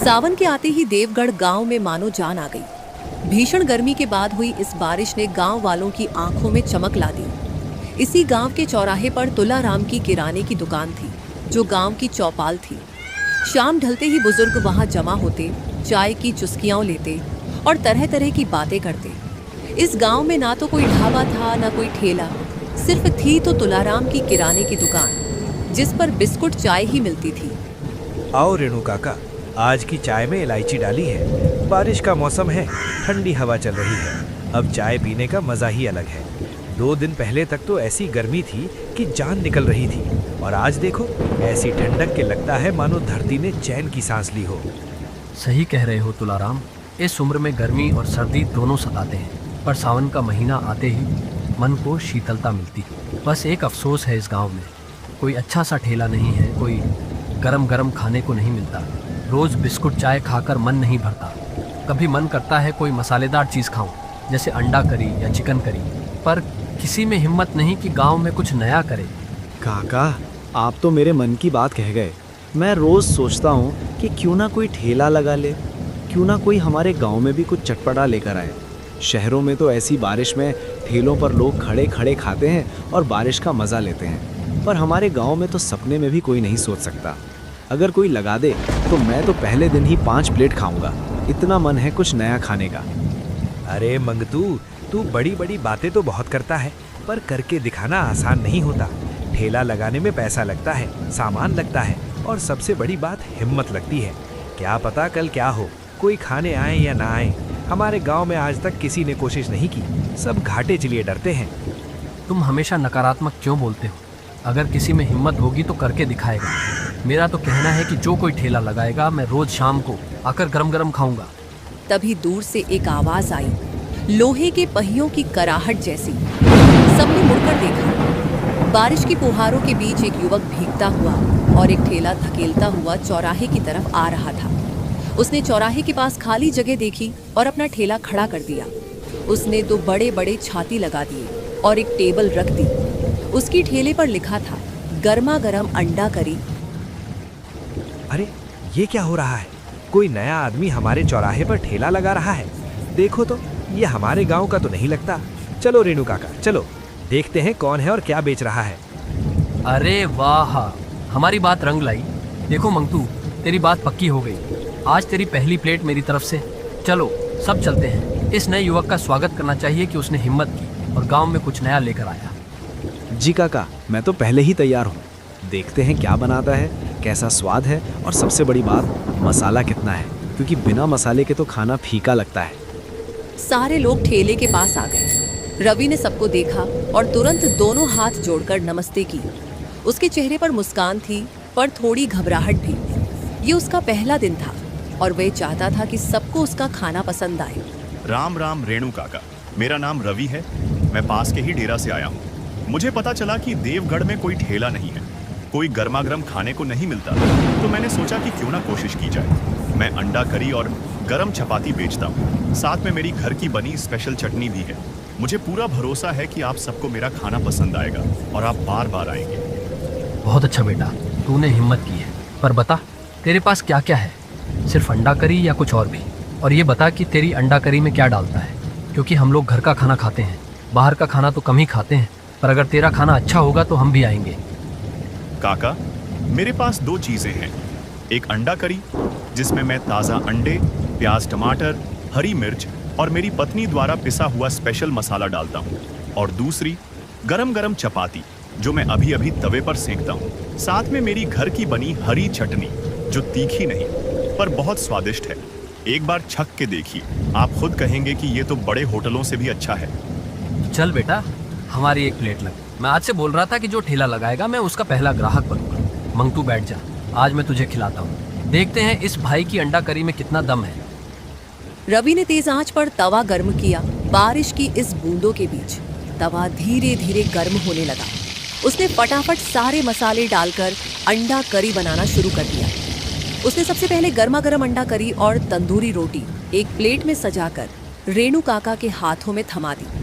सावन के आते ही देवगढ़ गांव में मानो जान आ गई। भीषण गर्मी के बाद हुई इस बारिश ने गांव वालों की आंखों में चमक ला दी। इसी गांव के चौराहे पर तुलाराम की किराने की दुकान थी, जो गांव की चौपाल थी। शाम ढलते ही बुजुर्ग वहां जमा होते, चाय की चुस्कियां लेते और तरह तरह की बातें करते। इस गांव में ना तो कोई ढाबा था, ना कोई ठेला, सिर्फ थी तो तुलाराम की किराने की दुकान, जिस पर बिस्कुट चाय ही मिलती थी। आओ रेणु काका, आज की चाय में इलायची डाली है। बारिश का मौसम है, ठंडी हवा चल रही है। अब चाय पीने का मजा ही अलग है। 2 दिन पहले तक तो ऐसी गर्मी थी कि जान निकल रही थी, और आज देखो ऐसी ठंडक के लगता है मानो धरती ने चैन की सांस ली हो। सही कह रहे हो तुलाराम, इस उम्र में गर्मी और सर्दी दोनों सताते हैं, पर सावन का महीना आते ही मन को शीतलता मिलती। बस एक अफसोस है, इस गांव में कोई अच्छा सा ठेला नहीं है, कोई गरम गरम खाने को नहीं मिलता। रोज बिस्कुट चाय खाकर मन नहीं भरता। कभी मन करता है कोई मसालेदार चीज़ खाऊं, जैसे अंडा करी या चिकन करी, पर किसी में हिम्मत नहीं कि गांव में कुछ नया करे। काका, आप तो मेरे मन की बात कह गए। मैं रोज सोचता हूँ कि क्यों ना कोई ठेला लगा ले, क्यों ना कोई हमारे गांव में भी कुछ चटपटा लेकर आए। शहरों में तो ऐसी बारिश में ठेलों पर लोग खड़े खड़े खाते हैं और बारिश का मज़ा लेते हैं, पर हमारे गांव में तो सपने में भी कोई नहीं सोच सकता। अगर कोई लगा दे तो मैं तो पहले दिन ही 5 प्लेट खाऊंगा। इतना मन है कुछ नया खाने का। अरे मंगतू, तू बड़ी बड़ी बातें तो बहुत करता है, पर करके दिखाना आसान नहीं होता। ठेला लगाने में पैसा लगता है, सामान लगता है, और सबसे बड़ी बात हिम्मत लगती है। क्या पता कल क्या हो, कोई खाने आए या ना आए। हमारे गांव में आज तक किसी ने कोशिश नहीं की, सब घाटे चलिए डरते हैं। तुम हमेशा नकारात्मक क्यों बोलते हो? अगर किसी में हिम्मत होगी तो करके दिखाएगा। मेरा तो कहना है कि जो कोई ठेला लगाएगा, मैं रोज शाम को आकर गरम गरम खाऊंगा। तभी दूर से एक आवाज आई, लोहे के पहियों की कराहट जैसी। सबने मुड़कर देखा। बारिश की फुहारों के बीच एक युवक भीगता हुआ और एक ठेला धकेलता हुआ चौराहे की तरफ आ रहा था। उसने चौराहे के पास खाली जगह देखी और अपना ठेला खड़ा कर दिया। उसने 2 बड़े बड़े छाती लगा दिए और एक टेबल रख दी। उसकी ठेले पर लिखा था, गर्मा गर्म अंडा करी। अरे ये क्या हो रहा है? कोई नया आदमी हमारे चौराहे पर ठेला लगा रहा है। देखो तो, ये हमारे गांव का तो नहीं लगता। चलो रेणु काका, चलो देखते हैं कौन है और क्या बेच रहा है। अरे वाह, हमारी बात रंग लाई। देखो मंगतू, तेरी बात पक्की हो गई। आज तेरी पहली प्लेट मेरी तरफ से। चलो सब चलते हैं। इस नए युवक का स्वागत करना चाहिए कि उसने हिम्मत की और गांव में कुछ नया लेकर आया। जी काका, मैं तो पहले ही तैयार हूँ। देखते हैं क्या बनाता है, कैसा स्वाद है, और सबसे बड़ी बात मसाला कितना है, क्योंकि बिना मसाले के तो खाना फीका लगता है। सारे लोग ठेले के पास आ गए। रवि ने सबको देखा और तुरंत दोनों हाथ जोड़कर नमस्ते की। उसके चेहरे पर मुस्कान थी, पर थोड़ी घबराहट भी। ये उसका पहला दिन था और वह चाहता था कि सबको उसका खाना पसंद आए। राम राम रेणु काका, मेरा नाम रवि है। मैं पास के ही डेरा से आया हूँ। मुझे पता चला कि देवगढ़ में कोई ठेला नहीं है, कोई गर्मा गर्म खाने को नहीं मिलता, तो मैंने सोचा कि क्यों ना कोशिश की जाए। मैं अंडा करी और गरम चपाती बेचता हूँ, साथ में मेरी घर की बनी स्पेशल चटनी भी है। मुझे पूरा भरोसा है कि आप सबको मेरा खाना पसंद आएगा और आप बार बार आएंगे। बहुत अच्छा बेटा, तूने हिम्मत की है। पर बता, तेरे पास क्या क्या है? सिर्फ अंडा करी या कुछ और भी? और ये बता कि तेरी अंडा करी में क्या डालता है, क्योंकि हम लोग घर का खाना खाते हैं, बाहर का खाना तो कम ही खाते हैं। पर अगर तेरा खाना अच्छा होगा तो हम भी आएंगे। काका, मेरे पास 2 चीजें हैं। एक अंडा करी, जिसमें मैं ताज़ा अंडे, प्याज, टमाटर, हरी मिर्च और मेरी पत्नी द्वारा पिसा हुआ स्पेशल मसाला डालता हूँ। और दूसरी गरम गरम चपाती, जो मैं अभी अभी तवे पर सेंकता हूँ। साथ में मेरी घर की बनी हरी चटनी, जो तीखी नहीं पर बहुत स्वादिष्ट है। एक बार छक के देखिए, आप खुद कहेंगे कि ये तो बड़े होटलों से भी अच्छा है। चल बेटा, हमारी 1 प्लेट लग। मैं आज से बोल रहा था कि जो ठेला लगाएगा मैं उसका पहला ग्राहक बनूंगा। मंगतू बैठ जा, आज मैं तुझे खिलाता हूँ। देखते हैं इस भाई की अंडा करी में कितना दम है। रवि ने तेज आंच पर तवा गर्म किया। बारिश की इस बूंदों के बीच तवा धीरे धीरे गर्म होने लगा। उसने फटाफट सारे मसाले डालकर अंडा करी बनाना शुरू कर दिया। उसने सबसे पहले गर्मा गर्म अंडा करी और तंदूरी रोटी एक प्लेट में सजाकर रेणु काका के हाथों में थमा दी।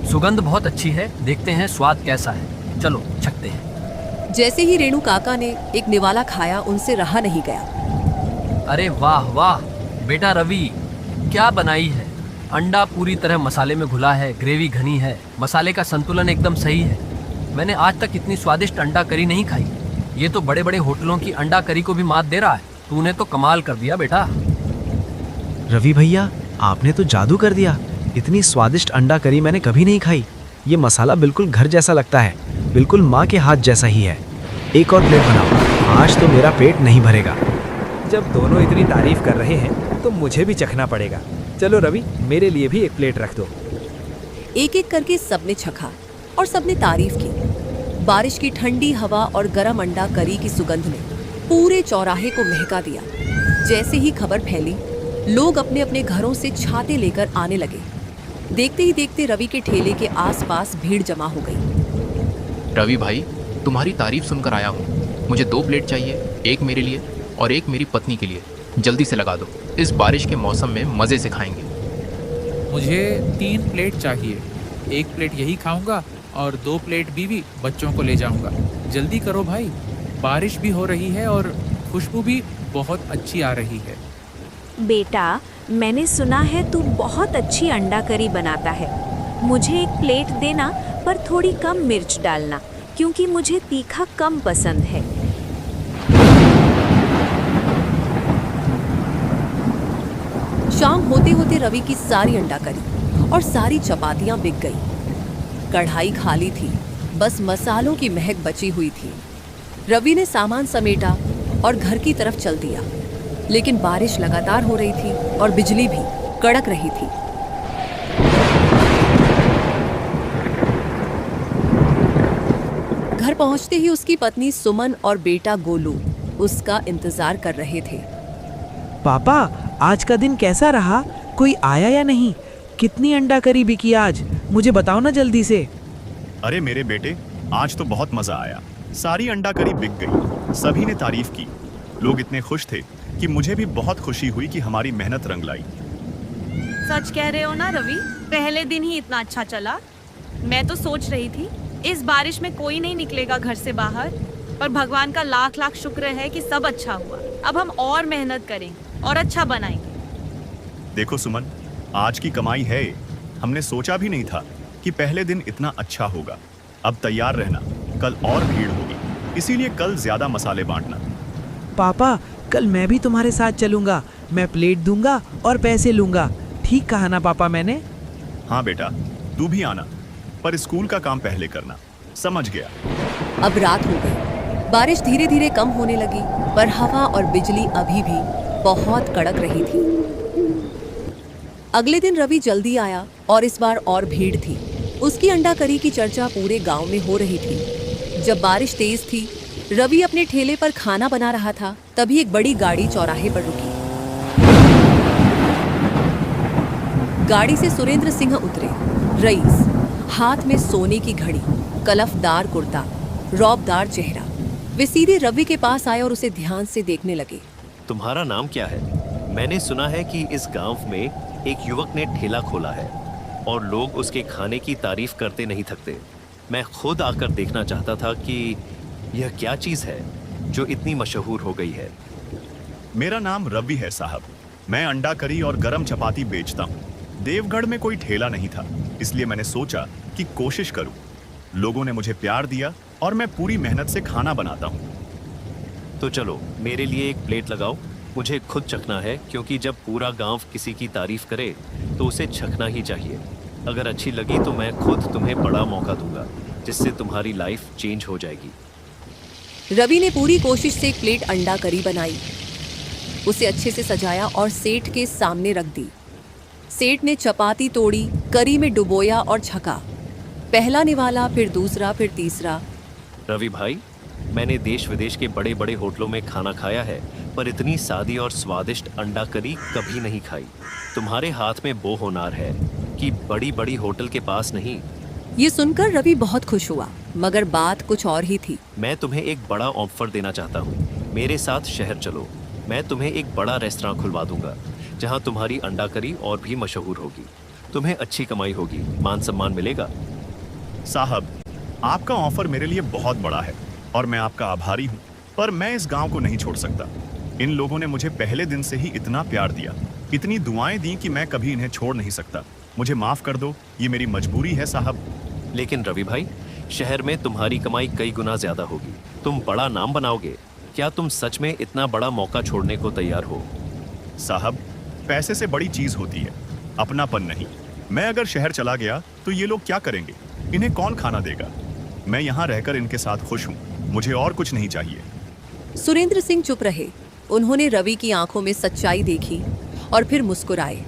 सुगंध बहुत अच्छी है, देखते हैं स्वाद कैसा है। चलो छकते हैं। जैसे ही रेणु काका ने एक निवाला खाया, उनसे रहा नहीं गया। अरे वाह वाह बेटा रवि, क्या बनाई है। अंडा पूरी तरह मसाले में घुला है, ग्रेवी घनी है, मसाले का संतुलन एकदम सही है। मैंने आज तक इतनी स्वादिष्ट अंडा करी नहीं खाई। ये तो बड़े बड़े होटलों की अंडा करी को भी मात दे रहा है। तूने तो कमाल कर दिया बेटा। रवि भैया, आपने तो जादू कर दिया। इतनी स्वादिष्ट अंडा करी मैंने कभी नहीं खाई। ये मसाला बिल्कुल घर जैसा लगता है, बिल्कुल माँ के हाथ जैसा ही है। एक और प्लेट बनाओ, आज तो मेरा पेट नहीं भरेगा। जब दोनों इतनी तारीफ कर रहे हैं तो मुझे भी चखना पड़ेगा। चलो रवि, मेरे लिए भी एक प्लेट रख दो। एक एक करके सबने चखा और सबने तारीफ की। बारिश की ठंडी हवा और गरम अंडा करी की सुगंध ने पूरे चौराहे को महका दिया। जैसे ही खबर फैली, लोग अपने अपने घरों से छाते लेकर आने लगे। देखते ही देखते रवि के ठेले के आसपास भीड़ जमा हो गई। रवि भाई, तुम्हारी तारीफ सुनकर आया हूँ। मुझे 2 प्लेट चाहिए, एक मेरे लिए और एक मेरी पत्नी के लिए। जल्दी से लगा दो, इस बारिश के मौसम में मज़े से खाएंगे। मुझे 3 प्लेट चाहिए। 1 प्लेट यही खाऊंगा और 2 प्लेट बीवी बच्चों को ले जाऊंगा। जल्दी करो भाई, बारिश भी हो रही है और खुशबू भी बहुत अच्छी आ रही है। बेटा, मैंने सुना है तू बहुत अच्छी अंडा करी बनाता है। मुझे 1 प्लेट देना, पर थोड़ी कम मिर्च डालना, क्योंकि मुझे तीखा कम पसंद है। शाम होते होते रवि की सारी अंडा करी और सारी चपातियां बिक गई। कढ़ाई खाली थी, बस मसालों की महक बची हुई थी। रवि ने सामान समेटा और घर की तरफ चल दिया, लेकिन बारिश लगातार हो रही थी और बिजली भी कड़क रही थी। घर पहुंचते ही उसकी पत्नी सुमन और बेटा गोलू उसका इंतजार कर रहे थे। पापा, आज का दिन कैसा रहा? कोई आया या नहीं? कितनी अंडा करी बिकी आज? मुझे बताओ ना जल्दी से। अरे मेरे बेटे, आज तो बहुत मजा आया। सारी अंडा करी बिक गई, सभी ने तारीफ की। लोग इतने खुश थे कि मुझे भी बहुत खुशी हुई कि हमारी मेहनत रंग लाई। सच कह रहे हो ना रवि, पहले दिन ही इतना अच्छा चला। मैं तो सोच रही थी इस बारिश में कोई नहीं निकलेगा घर से बाहर, पर भगवान का लाख लाख शुक्र है कि सब अच्छा हुआ। अब हम और मेहनत करेंगे और अच्छा बनाएंगे। देखो सुमन, आज की कमाई है। हमने सोचा भी नहीं था कि पहले दिन इतना अच्छा होगा। अब तैयार रहना, कल और भीड़ होगी, इसीलिए कल ज्यादा मसाले बांटना। पापा, कल मैं भी तुम्हारे साथ चलूंगा। मैं प्लेट दूंगा और पैसे लूंगा। ठीक कहा ना पापा मैंने? हाँ बेटा, तू भी आना, पर स्कूल का काम पहले करना। समझ गया। अब रात हो गई, बारिश धीरे धीरे कम होने लगी, पर हवा और बिजली अभी भी बहुत कड़क रही थी। अगले दिन रवि जल्दी आया और इस बार और भीड़ थी। उसकी अंडा करी की चर्चा पूरे गांव में हो रही थी। जब बारिश तेज थी, रवि अपने ठेले पर खाना बना रहा था, तभी एक बड़ी गाड़ी चौराहे पर रुकी। गाड़ी से सुरेंद्र सिंह उतरे। रईस, हाथ में सोने की घड़ी, कलफदार कुर्ता, रौबदार चेहरा। वे सीधे रवि के पास आए और उसे ध्यान से देखने लगे। तुम्हारा नाम क्या है? मैंने सुना है कि इस गांव में एक युवक ने ठेला खोला है और लोग उसके खाने की तारीफ करते नहीं थकते। मैं खुद आकर देखना चाहता था कि यह क्या चीज़ है जो इतनी मशहूर हो गई है। मेरा नाम रवि है साहब। मैं अंडा करी और गरम चपाती बेचता हूँ। देवगढ़ में कोई ठेला नहीं था, इसलिए मैंने सोचा कि कोशिश करूँ। लोगों ने मुझे प्यार दिया और मैं पूरी मेहनत से खाना बनाता हूँ। तो चलो, मेरे लिए एक प्लेट लगाओ। मुझे खुद चखना है, क्योंकि जब पूरा गांव किसी की तारीफ करे तो उसे चखना ही चाहिए। अगर अच्छी लगी तो मैं खुद तुम्हें बड़ा मौका दूंगा, जिससे तुम्हारी लाइफ चेंज हो जाएगी। रवि ने पूरी कोशिश से एक प्लेट अंडा करी बनाई, उसे अच्छे से सजाया और सेठ के सामने रख दी। सेठ ने चपाती तोड़ी, करी में डुबोया और छका। पहला निवाला, फिर दूसरा, फिर तीसरा। रवि भाई, मैंने देश विदेश के बड़े बड़े होटलों में खाना खाया है, पर इतनी सादी और स्वादिष्ट अंडा करी कभी नहीं खाई। तुम्हारे हाथ में वो हुनर है कि बड़ी बड़ी होटल के पास नहीं। ये सुनकर रवि बहुत खुश हुआ, मगर बात कुछ और ही थी। मैं तुम्हें एक बड़ा ऑफर देना चाहता हूँ। मेरे साथ शहर चलो। मैं तुम्हें एक बड़ा रेस्तरां खुलवा दूंगा, जहाँ तुम्हारी अंडा करी और भी मशहूर होगी। तुम्हें अच्छी कमाई होगी, मान सम्मान मिलेगा। साहब, आपका ऑफर मेरे लिए बहुत बड़ा है और मैं आपका आभारी हूँ, पर मैं इस गांव को नहीं छोड़ सकता। इन लोगों ने मुझे पहले दिन से ही इतना प्यार दिया, इतनी दुआएं दी कि मैं कभी इन्हें छोड़ नहीं सकता। मुझे माफ कर दो, ये मेरी मजबूरी है साहब। लेकिन रवि भाई, शहर में तुम्हारी कमाई कई गुना ज्यादा होगी, तुम बड़ा नाम बनाओगे। क्या तुम सच में इतना बड़ा मौका छोड़ने को तैयार हो? साहब, पैसे से बड़ी चीज होती है अपनापन नहीं। मैं अगर शहर चला गया तो ये लोग क्या करेंगे? इन्हें कौन खाना देगा? मैं यहाँ रहकर इनके साथ खुश हूँ, मुझे और कुछ नहीं चाहिए। सुरेंद्र सिंह चुप रहे। उन्होंने रवि की आंखों में सच्चाई देखी और फिर मुस्कुराए।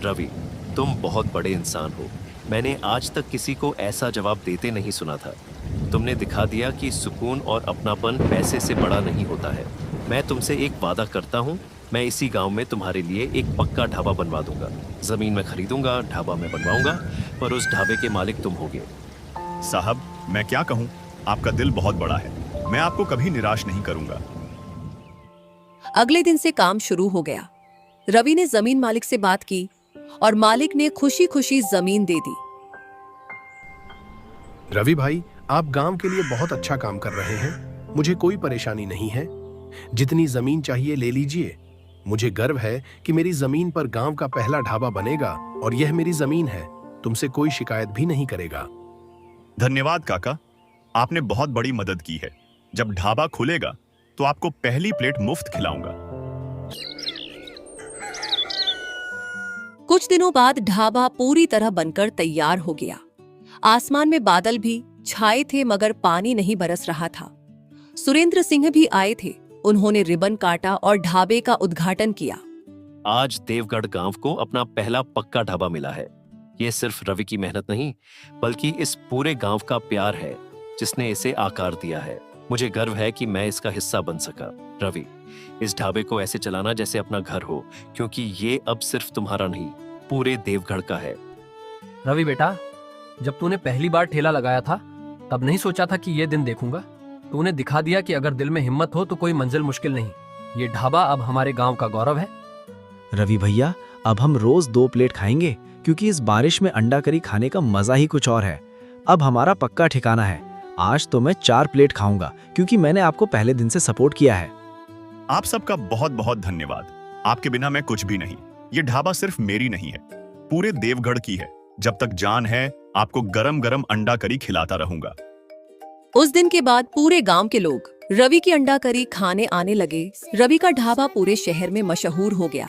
रवि, तुम बहुत बड़े इंसान हो। मैंने आज तक किसी को ऐसा जवाब देते नहीं सुना था। तुमने दिखा दिया कि सुकून और अपनापन पैसे से बड़ा नहीं होता है। मैं तुमसे एक वादा करता हूँ, मैं इसी गांव में तुम्हारे लिए एक पक्का ढाबा बनवा दूंगा। जमीन में खरीदूंगा, ढाबा में बनवाऊंगा, पर उस ढाबे के मालिक तुम होगे। साहब, मैं क्या कहूँ, आपका दिल बहुत बड़ा है, मैं आपको कभी निराश नहीं करूंगा। अगले दिन से काम शुरू हो गया। रवि ने जमीन मालिक से बात की और मालिक ने खुशी खुशी जमीन दे दी। रवि भाई, आप गांव के लिए बहुत अच्छा काम कर रहे हैं। मुझे कोई परेशानी नहीं है। जितनी जमीन चाहिए ले लीजिए। मुझे गर्व है कि मेरी जमीन पर गांव का पहला ढाबा बनेगा और यह मेरी जमीन है। तुमसे कोई शिकायत भी नहीं करेगा। धन्यवाद काका, आपने बहुत बड़ी मदद की है। जब ढाबा खुलेगा तो आपको पहली प्लेट मुफ्त खिलाऊंगा। कुछ दिनों बाद ढाबा पूरी तरह बनकर तैयार हो गया। आसमान में बादल भी छाए थे मगर पानी नहीं बरस रहा था। सुरेंद्र सिंह भी आए थे। उन्होंने रिबन काटा और ढाबे का उद्घाटन किया। आज देवगढ़ गांव को अपना पहला पक्का ढाबा मिला है। ये सिर्फ रवि की मेहनत नहीं, बल्कि इस पूरे गांव का प्यार है जिसने इसे आकार दिया है। मुझे गर्व है कि मैं इसका हिस्सा बन सका। रवि, इस ढाबे को ऐसे चलाना जैसे अपना घर हो, क्योंकि ये अब सिर्फ तुम्हारा नहीं, पूरे देवगढ़ का है। रवि बेटा, जब तूने पहली बार ठेला लगाया था तब नहीं सोचा था कि ये दिन देखूंगा। तूने दिखा दिया कि अगर दिल में हिम्मत हो तो कोई मंजिल मुश्किल नहीं। ये ढाबा अब हमारे गांव का गौरव है। रवि भैया, अब हम रोज 2 प्लेट खाएंगे, क्योंकि इस बारिश में अंडा करी खाने का मजा ही कुछ और है। अब हमारा पक्का ठिकाना है। आज तो मैं 4 प्लेट खाऊंगा, क्योंकि मैंने आपको पहले दिन से सपोर्ट किया है। आप सबका बहुत बहुत धन्यवाद। आपके बिना मैं कुछ भी नहीं। ये ढाबा सिर्फ मेरी नहीं है, पूरे देवगढ़ की है। जब तक जान है, आपको गरम गरम अंडा करी खिलाता रहूंगा। उस दिन के बाद पूरे गांव के लोग रवि की अंडा करी खाने आने लगे। रवि का ढाबा पूरे शहर में मशहूर हो गया।